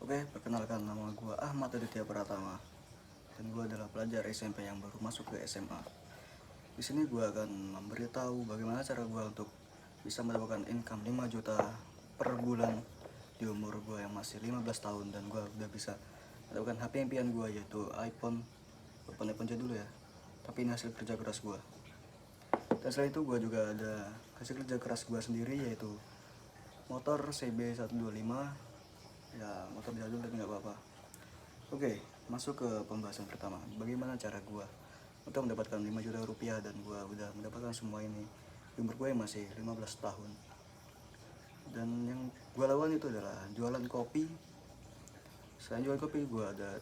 Oke, perkenalkan nama gue Ahmad Aditya Pratama dan gue adalah pelajar SMP yang baru masuk ke SMA. Di sini gue akan memberitahu bagaimana cara gue untuk bisa mendapatkan income 5 juta per bulan di umur gue yang masih 15 tahun dan gue udah bisa mendapatkan HP impian gue yaitu iPhone. iPhone jadul ya, tapi ini hasil kerja keras gue. Dan selain itu gue juga ada hasil kerja keras gue sendiri yaitu motor CB125. Ya, motor jadul tapi nggak apa-apa. Oke, masuk ke pembahasan pertama. Bagaimana cara gue untuk mendapatkan 5 juta rupiah dan gue udah mendapatkan semua ini di umur gue yang masih 15 tahun. Dan yang gue lakukan itu adalah jualan kopi. Selain jualan kopi, gue ada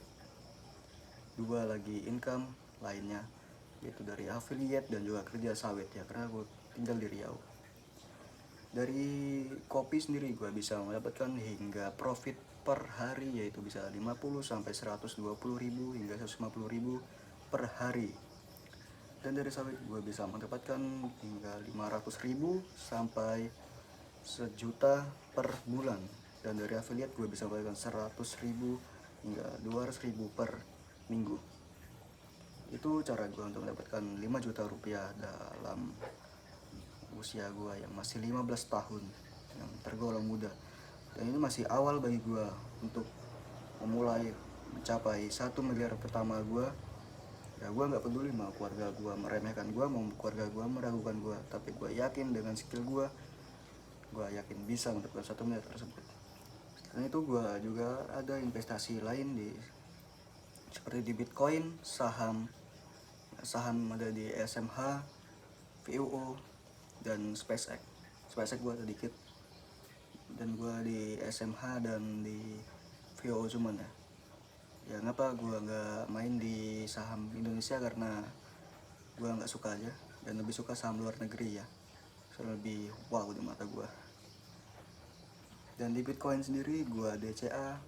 dua lagi income lainnya, yaitu dari affiliate dan juga kerja sawit ya, karena gue tinggal di Riau. Dari kopi sendiri gue bisa mendapatkan hingga profit per hari, yaitu bisa 50 sampai 120 ribu hingga 150 ribu per hari. Dan dari sawit gue bisa mendapatkan hingga 500 ribu sampai sejuta per bulan. Dan dari affiliate gue bisa mendapatkan 100 ribu hingga 200 ribu per minggu. Itu cara gue untuk mendapatkan 5 juta rupiah dalam usia gue yang masih 15 tahun, yang tergolong muda. Dan ini masih awal bagi gue untuk memulai mencapai 1 miliar pertama gue. Ya, gue nggak peduli mau keluarga gue meremehkan gue, mau keluarga gue meragukan gue, tapi gue yakin dengan skill gue yakin bisa mendapatkan 1 miliar tersebut. Selain itu gue juga ada investasi lain seperti di Bitcoin, saham ada di SMH, VUO, dan SpaceX. SpaceX gue sedikit, dan gue di SMH dan di VUO cuman ya. Ya ngapa gue nggak main di saham Indonesia, karena gue nggak suka aja dan lebih suka saham luar negeri ya, soalnya lebih wow di mata gue. Dan di Bitcoin sendiri gue DCA,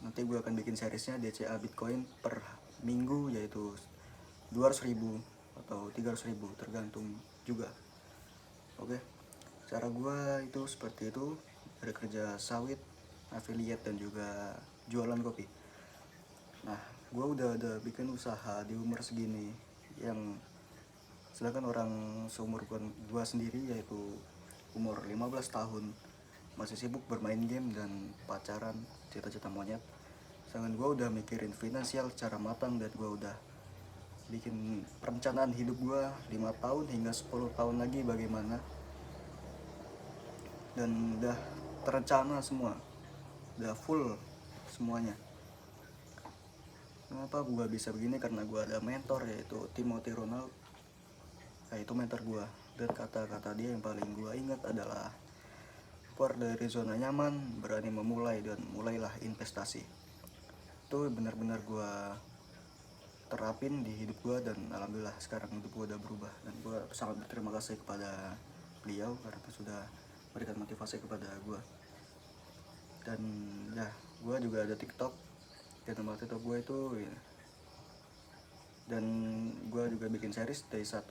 nanti gue akan bikin seriesnya DCA Bitcoin per minggu, yaitu 200 ribu atau 300 ribu tergantung juga. Oke, cara gue itu seperti itu, ada kerja sawit, affiliate, dan juga jualan kopi. Nah, gue udah ada bikin usaha di umur segini, yang sedangkan orang seumur gue sendiri yaitu umur 15 tahun masih sibuk bermain game dan pacaran, cita-cita monyet. Sedangkan gue udah mikirin finansial secara matang dan gue udah bikin perencanaan hidup gue 5 tahun hingga 10 tahun lagi bagaimana, dan udah terencana semua, udah full semuanya. Kenapa gue bisa begini? Karena gue ada mentor yaitu Timothy Ronald. Nah, itu mentor gue, dan kata-kata dia yang paling gue ingat adalah keluar dari zona nyaman, berani memulai, dan mulailah investasi. Itu benar-benar gue terapin di hidup gue, dan alhamdulillah sekarang hidup gue udah berubah. Dan gue sangat berterima kasih kepada beliau karena sudah memberikan motivasi kepada gue. Dan ya, gue juga ada TikTok, dan nama TikTok gue itu ya, dan gue juga bikin series dari 1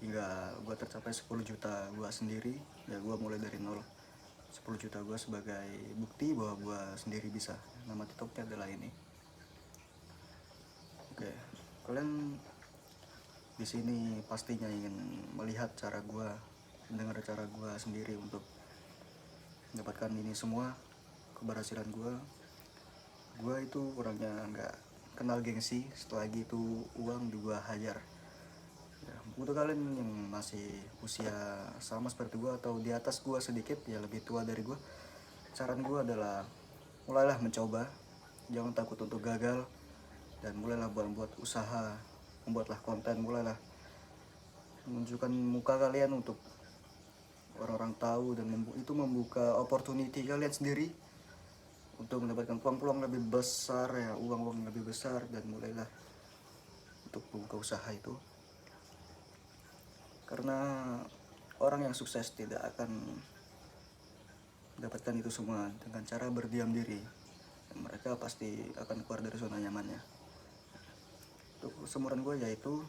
hingga gue tercapai 10 juta gue sendiri. Ya, gue mulai dari nol, 10 juta gue sebagai bukti bahwa gue sendiri bisa. Nama TikToknya adalah ini. Oke, kalian di sini pastinya ingin melihat cara gue, mendengar cara gue sendiri untuk mendapatkan ini semua, keberhasilan gue. Gue itu orangnya nggak kenal gengsi, setelah gitu uang juga hajar. Ya, untuk kalian yang masih usia sama seperti gue atau di atas gue sedikit, ya lebih tua dari gue, saran gue adalah mulailah mencoba, jangan takut untuk gagal, dan mulailah buat usaha, membuatlah konten, mulailah menunjukkan muka kalian untuk orang-orang tahu, dan itu membuka opportunity kalian sendiri untuk mendapatkan peluang-peluang lebih besar ya, uang-uang lebih besar, dan mulailah untuk membuka usaha itu. Karena orang yang sukses tidak akan mendapatkan itu semua dengan cara berdiam diri. Mereka pasti akan keluar dari zona nyamannya. Untuk seumuran gue yaitu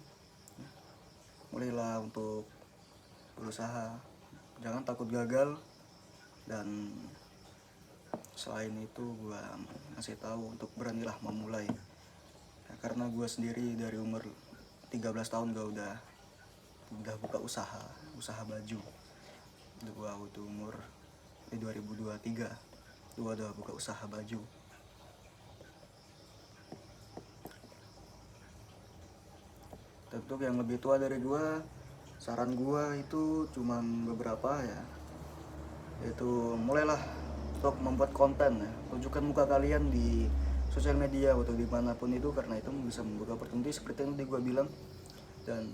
mulailah untuk berusaha, jangan takut gagal, dan Selain itu gue ngasih tahu untuk beranilah memulai ya, karena gue sendiri dari umur 13 tahun gue udah buka usaha baju. Gue waktu umur 2023 gue udah buka usaha baju. Tentu yang lebih tua dari gue, saran gue itu cuman beberapa ya, yaitu mulailah untuk membuat konten ya, tunjukkan muka kalian di sosial media atau dimanapun itu, karena itu bisa membuka opportunity seperti yang tadi gue bilang. Dan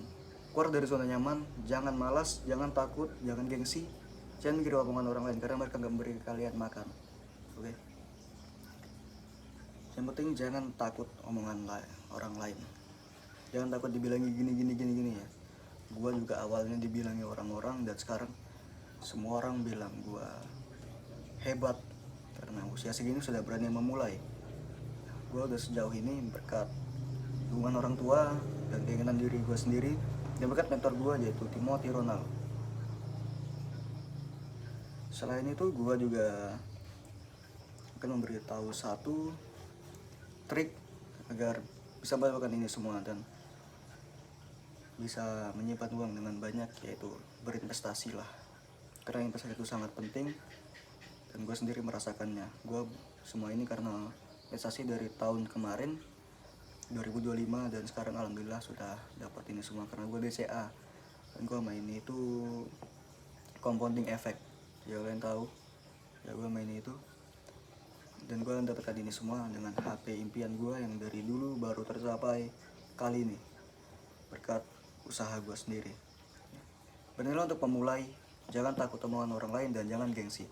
keluar dari zona nyaman, jangan malas, jangan takut, jangan gengsi, jangan kira omongan orang lain karena mereka nggak memberi kalian makan. Oke, yang penting jangan takut omongan orang lain, jangan takut dibilangi gini ya. Gue juga awalnya dibilangi orang-orang, dan sekarang semua orang bilang gue hebat karena usia segini sudah berani memulai. Gue udah sejauh ini berkat dukungan orang tua dan keinginan diri gue sendiri, dan berkat mentor gue yaitu Timothy Ronald. Selain itu gue juga akan memberitahu satu trik agar bisa melakukan ini semua dan bisa menyimpan uang dengan banyak, yaitu berinvestasi lah. Karena investasi itu sangat penting dan gue sendiri merasakannya. Gue semua ini karena investasi dari tahun kemarin 2025, dan sekarang alhamdulillah sudah dapat ini semua karena gue DCA, dan gue main itu compounding effect ya, kalian tahu ya, gue main itu. Dan gue mendapatkan ini semua dengan HP impian gue yang dari dulu baru tercapai kali ini berkat usaha gue sendiri. Beranilah untuk memulai, jangan takut omongan orang lain, dan jangan gengsi.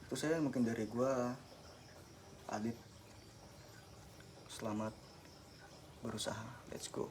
Itu saya mungkin dari gue, Adit. Selamat berusaha, let's go.